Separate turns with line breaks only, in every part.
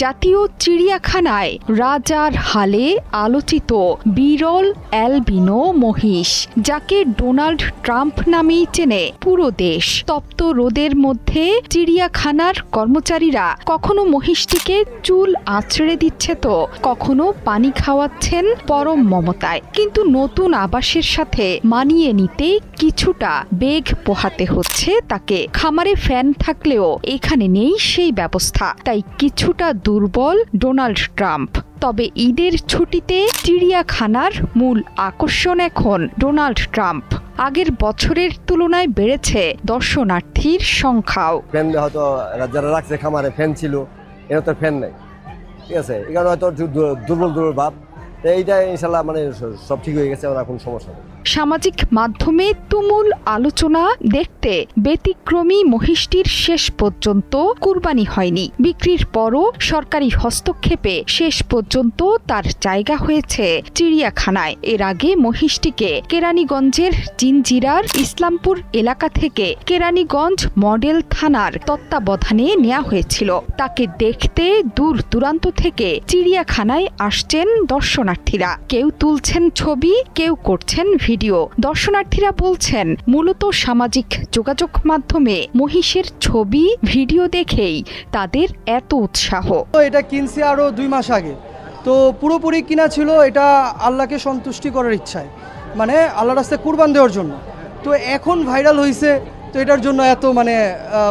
জাতীয় চিড়িয়াখানায় রাজার হালে আলোচিত বিরল অ্যালবিনো মহিষ, যাকে ডোনাল্ড ট্রাম্প নামেই চেনে পুরো দেশ। তপ্ত রোদের মধ্যে চিড়িয়াখানার কর্মচারীরা কখনো মহিষটিকে চুল আঁচড়ে দিচ্ছে তো কখনো পানি খাওয়াচ্ছেন পরম মমতায়। কিন্তু নতুন আবাসের সাথে মানিয়ে নিতে কিছুটা বেগ পোহাতে হচ্ছে তাকে। খামারে ফ্যান থাকলেও এখানে নেই সেই ব্যবস্থা, তাই কিছুটা দুর্বল ডোনাল্ড ট্রাম্প। তবে ঈদের ছুটিতে চিড়িয়াখানার মূল আকর্ষণ এখন ডোনাল্ড ট্রাম্প। আগের বছরের তুলনায় বেড়েছে দর্শনার্থীর সংখ্যাও।
ফ্যান হয়তো যারা রাখছে খামারে ফ্যান ছিল, এরা তো ফ্যান নেই, ঠিক আছে, এখানে হয়তো দুর্বল ভাব। এইটা ইনশাল্লাহ মানে সব ঠিক হয়ে গেছে, ওরা কোনো সমস্যা নেই।
সামাজিক মাধ্যমে তুমুল আলোচনা দেখতে ব্যতিক্রমী মহিষটির শেষ পর্যন্ত কুরবানি হয়নি। বিক্রির পরও সরকারি হস্তক্ষেপে শেষ পর্যন্ত তার জায়গা হয়েছে চিড়িয়াখানায়। এর আগে মহিষটিকে কেরানীগঞ্জের জিনজিরার ইসলামপুর এলাকা থেকে কেরানীগঞ্জ মডেল থানার তত্ত্বাবধানে নেওয়া হয়েছিল। তাকে দেখতে দূর দূরান্ত থেকে চিড়িয়াখানায় আসছেন দর্শনার্থীরা। কেউ তুলছেন ছবি, কেউ করছেন ভিডিও। দর্শনার্থীরা বলছেন মূলত সামাজিক যোগাযোগ মাধ্যমে মহিষের ছবি ভিডিও দেখেই তাদের এত উৎসাহ।
এটা কিনছি আরো 2 মাস আগে, তো পুরোপুরি কিনা ছিল এটা আল্লাহকে সন্তুষ্টি করার ইচ্ছায়, মানে আল্লাহর রাস্তায় কুরবান দেওয়ার জন্য। তো এখন ভাইরাল হয়েছে, তো এটার জন্য এত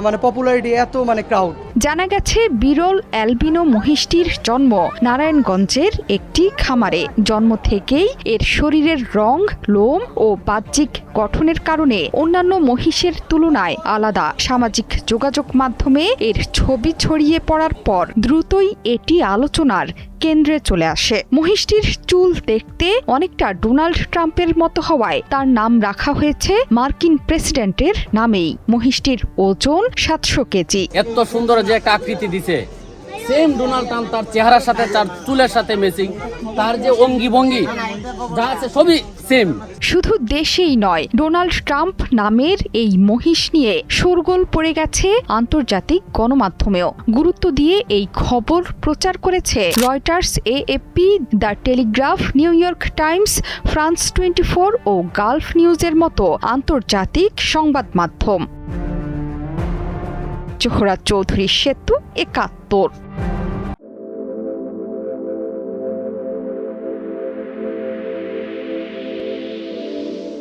মানে পপুলারিটি, এত ক্রাউড।
জানা গেছে বিরল অ্যালবিনো মহিষটির জন্ম নারায়ণগঞ্জের একটি খামারে। জন্ম থেকেই এর শরীরের রং, লোম ও বাহ্যিক গঠনের কারণে অন্যান্য মহিষের তুলনায় আলাদা। সামাজিক যোগাযোগ মাধ্যমে এর ছবি ছড়িয়ে পড়ার পর দ্রুতই এটি আলোচনার কেন্দ্রে চলে আসে। মহিষটির চুল দেখতে অনেকটা ডোনাল্ড ট্রাম্পের মতো হওয়ায় তার নাম রাখা হয়েছে মার্কিন প্রেসিডেন্টের নামেই। মহিষটির ওজন 700 কেজি।
এত সুন্দর যে একটা আকৃতি দিছে, সেম ডোনাল্ড ট্রাম্প, তার চেহারার সাথে তার চুলের সাথে ম্যাচিং, তার যে অঙ্গি ভঙ্গি যা আছে সবই সেম।
শুধু দেশেই নয়, ডোনাল্ড ট্রাম্প নামের এই মহিষ নিয়ে শোরগোল পড়ে গেছে আন্তর্জাতিক গণমাধ্যমেও। গুরুত্ব দিয়ে এই খবর প্রচার করেছে Reuters, AFP, the Telegraph, New York Times, France 24 ও গালফ নিউজের মতো আন্তর্জাতিক সংবাদ মাধ্যম। জোহরা চৌধুরী সেতু, 71।